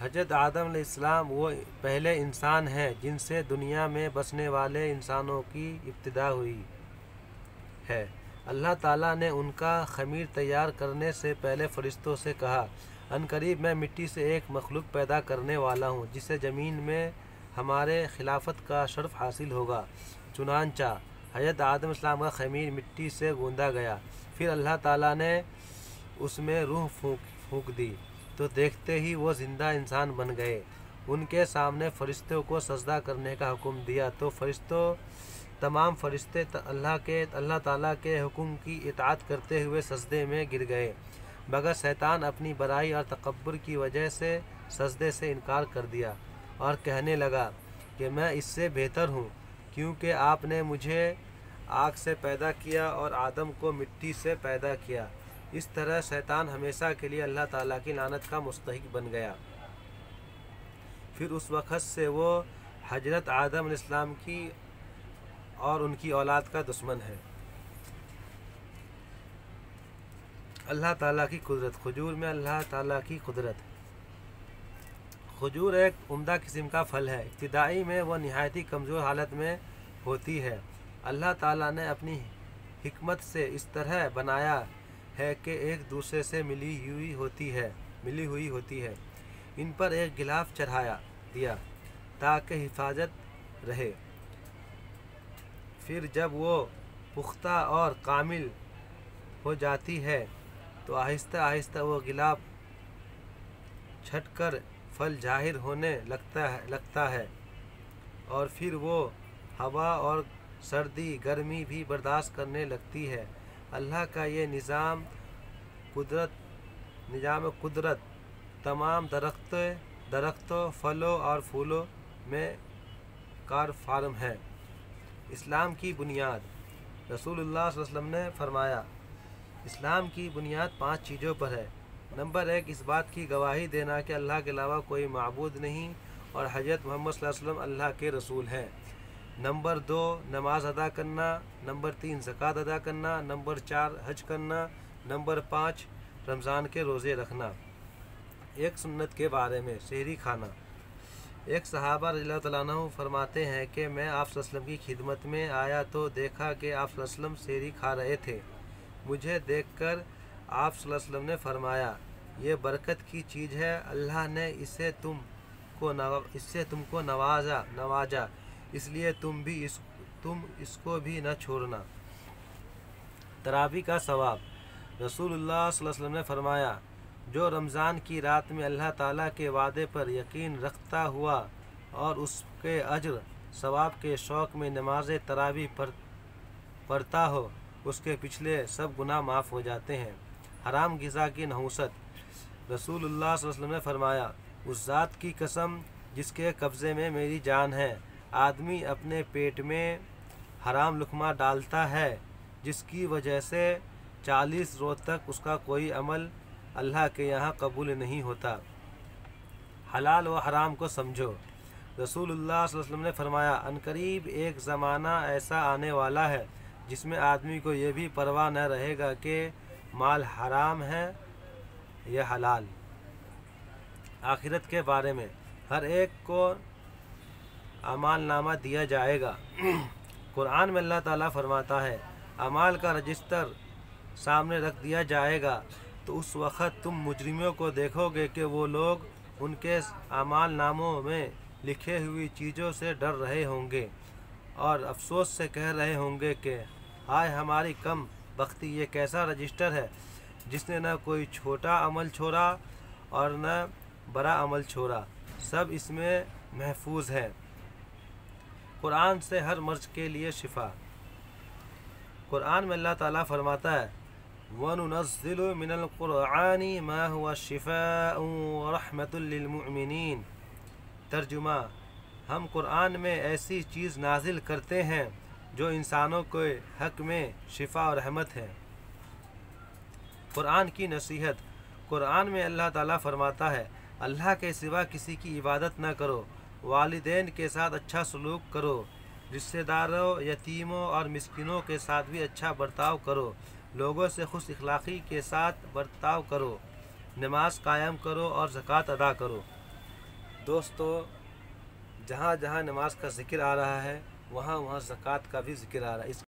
حضرت آدم علیہ السلام وہ پہلے انسان ہیں جن سے دنیا میں بسنے والے انسانوں کی ابتدا ہوئی ہے۔ اللہ تعالیٰ نے ان کا خمیر تیار کرنے سے پہلے فرشتوں سے کہا، عنقریب میں مٹی سے ایک مخلوق پیدا کرنے والا ہوں جسے زمین میں ہمارے خلافت کا شرف حاصل ہوگا۔ چنانچہ حضرت آدم علیہ السلام کا خمیر مٹی سے گوندا گیا، پھر اللہ تعالیٰ نے اس میں روح پھونک دی تو دیکھتے ہی وہ زندہ انسان بن گئے۔ ان کے سامنے فرشتوں کو سجدہ کرنے کا حکم دیا تو تمام فرشتے اللہ تعالیٰ کے حکم کی اطاعت کرتے ہوئے سجدے میں گر گئے، مگر شیطان اپنی برائی اور تکبر کی وجہ سے سجدے سے انکار کر دیا اور کہنے لگا کہ میں اس سے بہتر ہوں، کیونکہ آپ نے مجھے آگ سے پیدا کیا اور آدم کو مٹی سے پیدا کیا۔ اس طرح شیطان ہمیشہ کے لیے اللہ تعالیٰ کی لعنت کا مستحق بن گیا۔ پھر اس وقت سے وہ حضرت آدم علیہ السلام کی اور ان کی اولاد کا دشمن ہے۔ اللہ تعالیٰ کی قدرت۔ کھجور میں اللہ تعالیٰ کی قدرت۔ کھجور ایک عمدہ قسم کا پھل ہے۔ ابتدائی میں وہ نہایت ہی کمزور حالت میں ہوتی ہے۔ اللہ تعالیٰ نے اپنی حکمت سے اس طرح بنایا ہے کہ ایک دوسرے سے ملی ہوئی ہوتی ہے۔ ان پر ایک غلاف چڑھا دیا تاکہ حفاظت رہے۔ پھر جب وہ پختہ اور کامل ہو جاتی ہے تو آہستہ آہستہ وہ غلاف چھٹ کر پھل ظاہر ہونے لگتا ہے اور پھر وہ ہوا اور سردی گرمی بھی برداشت کرنے لگتی ہے۔ اللہ کا یہ نظام قدرت تمام درختوں، پھلوں اور پھولوں میں کار فرما ہے۔ اسلام کی بنیاد۔ رسول اللہ صلی اللہ علیہ وسلم نے فرمایا، اسلام کی بنیاد 5 چیزوں پر ہے۔ نمبر 1، اس بات کی گواہی دینا کہ اللہ کے علاوہ کوئی معبود نہیں اور حضرت محمد صلی اللہ علیہ وسلم اللہ کے رسول ہیں۔ نمبر 2، نماز ادا کرنا۔ نمبر 3، زکوٰۃ ادا کرنا۔ نمبر 4، حج کرنا۔ نمبر 5، رمضان کے روزے رکھنا۔ ایک سنت کے بارے میں، سحری کھانا۔ ایک صحابہ رضی اللہ تعالیٰ عنہ فرماتے ہیں کہ میں آپ صلی اللہ علیہ وسلم کی خدمت میں آیا تو دیکھا کہ آپ صلی اللہ علیہ وسلم سحری کھا رہے تھے۔ مجھے دیکھ کر آپ صلی اللہ علیہ وسلم نے فرمایا، یہ برکت کی چیز ہے، اللہ نے اسے تم کو نوازا، اس لیے تم اس کو بھی نہ چھوڑنا۔ تراویح کا ثواب۔ رسول اللہ صلی اللہ علیہ وسلم نے فرمایا، جو رمضان کی رات میں اللہ تعالیٰ کے وعدے پر یقین رکھتا ہوا اور اس کے اجر ثواب کے شوق میں نماز تراویح پڑھتا ہو، اس کے پچھلے سب گناہ معاف ہو جاتے ہیں۔ حرام غذا کی نحوست۔ رسول اللہ صلی اللہ علیہ وسلم نے فرمایا، اس ذات کی قسم جس کے قبضے میں میری جان ہے، آدمی اپنے پیٹ میں حرام لقمہ ڈالتا ہے جس کی وجہ سے 40 روز تک اس کا کوئی عمل اللہ کے یہاں قبول نہیں ہوتا۔ حلال و حرام کو سمجھو۔ رسول اللہ صلی اللہ علیہ وسلم نے فرمایا، عنقریب ایک زمانہ ایسا آنے والا ہے جس میں آدمی کو یہ بھی پرواہ نہ رہے گا کہ مال حرام ہے یا حلال۔ آخرت کے بارے میں، ہر ایک کو اعمال نامہ دیا جائے گا۔ قرآن میں اللہ تعالیٰ فرماتا ہے، اعمال کا رجسٹر سامنے رکھ دیا جائے گا تو اس وقت تم مجرموں کو دیکھو گے کہ وہ لوگ ان کے اعمال ناموں میں لکھی ہوئی چیزوں سے ڈر رہے ہوں گے اور افسوس سے کہہ رہے ہوں گے کہ ہائے ہماری کم بختی، یہ کیسا رجسٹر ہے جس نے نہ کوئی چھوٹا عمل چھوڑا اور نہ بڑا عمل چھوڑا، سب اس میں محفوظ ہے۔ قرآن سے ہر مرض کے لیے شفا۔ قرآن میں اللہ تعالیٰ فرماتا ہے، وَنُنَزِّلُ مِنَ الْقُرْآنِ مَا هُوَ شِفَاءٌ وَرَحْمَةٌ لِّلْمُؤْمِنِينَ۔ ترجمہ، ہم قرآن میں ایسی چیز نازل کرتے ہیں جو انسانوں کے حق میں شفا اور رحمت ہے۔ قرآن کی نصیحت۔ قرآن میں اللہ تعالیٰ فرماتا ہے، اللہ کے سوا کسی کی عبادت نہ کرو، والدین کے ساتھ اچھا سلوک کرو، رشتہ داروں، یتیموں اور مسکینوں کے ساتھ بھی اچھا برتاؤ کرو، لوگوں سے خوش اخلاقی کے ساتھ برتاؤ کرو، نماز قائم کرو اور زکوٰۃ ادا کرو۔ دوستو جہاں جہاں نماز کا ذکر آ رہا ہے وہاں وہاں زکوٰۃ کا بھی ذکر آ رہا ہے.